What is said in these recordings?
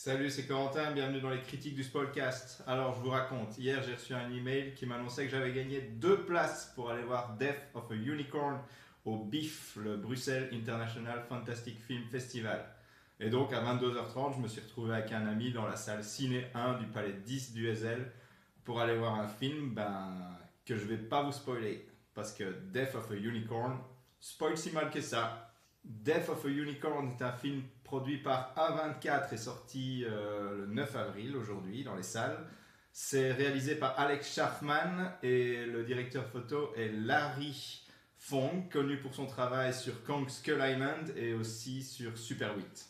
Salut, c'est Corentin, bienvenue dans les critiques du Spoilcast. Alors, je vous raconte, hier j'ai reçu un email qui m'annonçait que j'avais gagné 2 places pour aller voir Death of a Unicorn au BIF, le Bruxelles International Fantastic Film Festival. Et donc, à 22h30, je me suis retrouvé avec un ami dans la salle Ciné 1 du Palais 10 du Heysel pour aller voir un film que je vais pas vous spoiler. Parce que Death of a Unicorn spoil si mal que ça. Death of a Unicorn est un film produit par A24 et sorti le 9 avril aujourd'hui dans les salles. C'est réalisé par Alex Schaffman et le directeur photo est Larry Fong, connu pour son travail sur Kong Skull Island et aussi sur Super 8.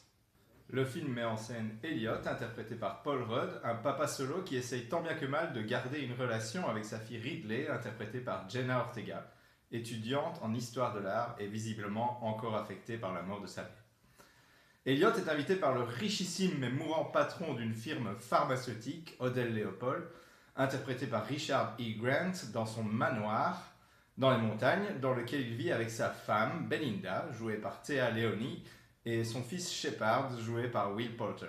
Le film met en scène Elliot, interprété par Paul Rudd, un papa solo qui essaye tant bien que mal de garder une relation avec sa fille Ridley, interprétée par Jenna Ortega, étudiante en histoire de l'art et visiblement encore affectée par la mort de sa mère. Elliot est invité par le richissime mais mourant patron d'une firme pharmaceutique, Odell Leopold, interprété par Richard E. Grant, dans son manoir dans les montagnes, dans lequel il vit avec sa femme, Belinda, jouée par Thea Leoni, et son fils Shepard, joué par Will Poulter.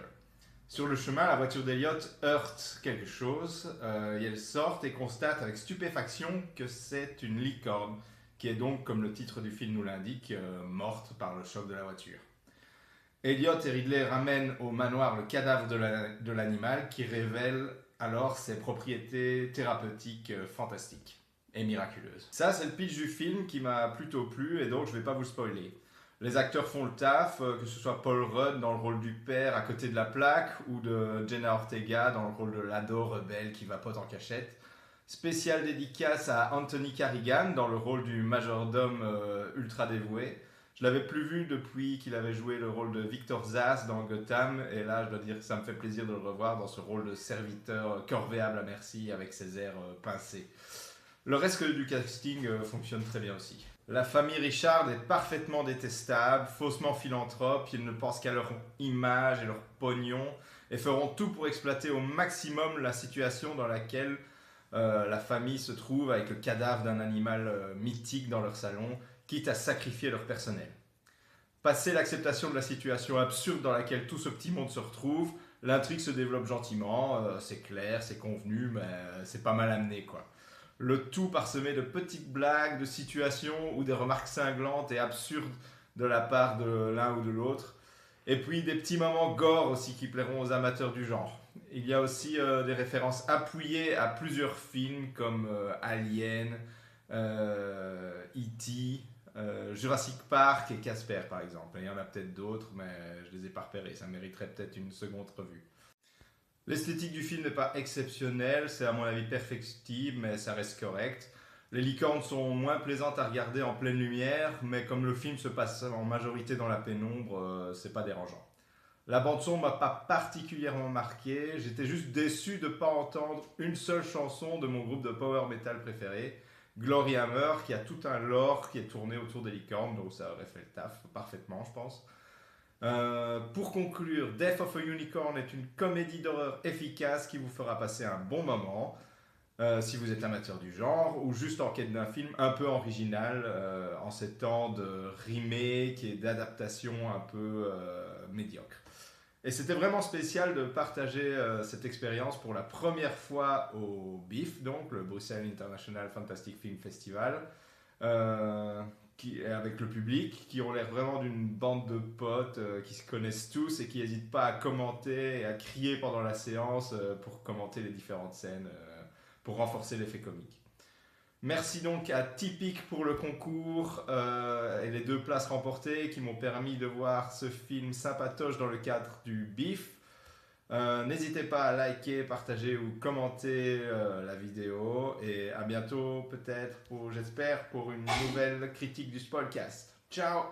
Sur le chemin, la voiture d'Elliot heurte quelque chose, et elle sort et constate avec stupéfaction que c'est une licorne, qui est donc, comme le titre du film nous l'indique, morte par le choc de la voiture. Elliot et Ridley ramènent au manoir le cadavre de l'animal qui révèle alors ses propriétés thérapeutiques fantastiques et miraculeuses. Ça, c'est le pitch du film qui m'a plutôt plu et donc je ne vais pas vous le spoiler. Les acteurs font le taf, que ce soit Paul Rudd dans le rôle du père à côté de la plaque ou de Jenna Ortega dans le rôle de l'ado rebelle qui vapote en cachette. Spéciale dédicace à Anthony Carrigan dans le rôle du majordome ultra dévoué. Je l'avais plus vu depuis qu'il avait joué le rôle de Victor Zsasz dans Gotham, et là je dois dire que ça me fait plaisir de le revoir dans ce rôle de serviteur corvéable à merci avec ses airs pincés. Le reste du casting fonctionne très bien aussi. La famille Richard est parfaitement détestable, faussement philanthrope, ils ne pensent qu'à leur image et leur pognon et feront tout pour exploiter au maximum la situation dans laquelle la famille se trouve avec le cadavre d'un animal mythique dans leur salon, quitte à sacrifier leur personnel. Passé l'acceptation de la situation absurde dans laquelle tout ce petit monde se retrouve, l'intrigue se développe gentiment, c'est clair, c'est convenu, mais c'est pas mal amené quoi. Le tout parsemé de petites blagues, de situations ou des remarques cinglantes et absurdes de la part de l'un ou de l'autre. Et puis des petits moments gore aussi qui plairont aux amateurs du genre. Il y a aussi des références appuyées à plusieurs films comme Alien, E.T., Jurassic Park et Casper par exemple. Il y en a peut-être d'autres, mais je les ai pas repérés. Ça mériterait peut-être une seconde revue. L'esthétique du film n'est pas exceptionnelle, c'est à mon avis perfectible, mais ça reste correct. Les licornes sont moins plaisantes à regarder en pleine lumière, mais comme le film se passe en majorité dans la pénombre, c'est pas dérangeant. La bande-son m'a pas particulièrement marqué, j'étais juste déçu de ne pas entendre une seule chanson de mon groupe de power metal préféré, Glory Hammer, qui a tout un lore qui est tourné autour des licornes, donc ça aurait fait le taf parfaitement, je pense. Pour conclure, Death of a Unicorn est une comédie d'horreur efficace qui vous fera passer un bon moment si vous êtes amateur du genre ou juste en quête d'un film un peu original en ces temps de remake et d'adaptation un peu médiocre. Et c'était vraiment spécial de partager cette expérience pour la première fois au BIF, donc le Bruxelles International Fantastic Film Festival. Avec le public, qui ont l'air vraiment d'une bande de potes qui se connaissent tous et qui n'hésitent pas à commenter et à crier pendant la séance pour commenter les différentes scènes, pour renforcer l'effet comique. Merci donc à Tipeee pour le concours et les 2 places remportées qui m'ont permis de voir ce film sympatoche dans le cadre du BIF. N'hésitez pas à liker, partager ou commenter la vidéo et à bientôt peut-être j'espère pour une nouvelle critique du Spoilcast. Ciao!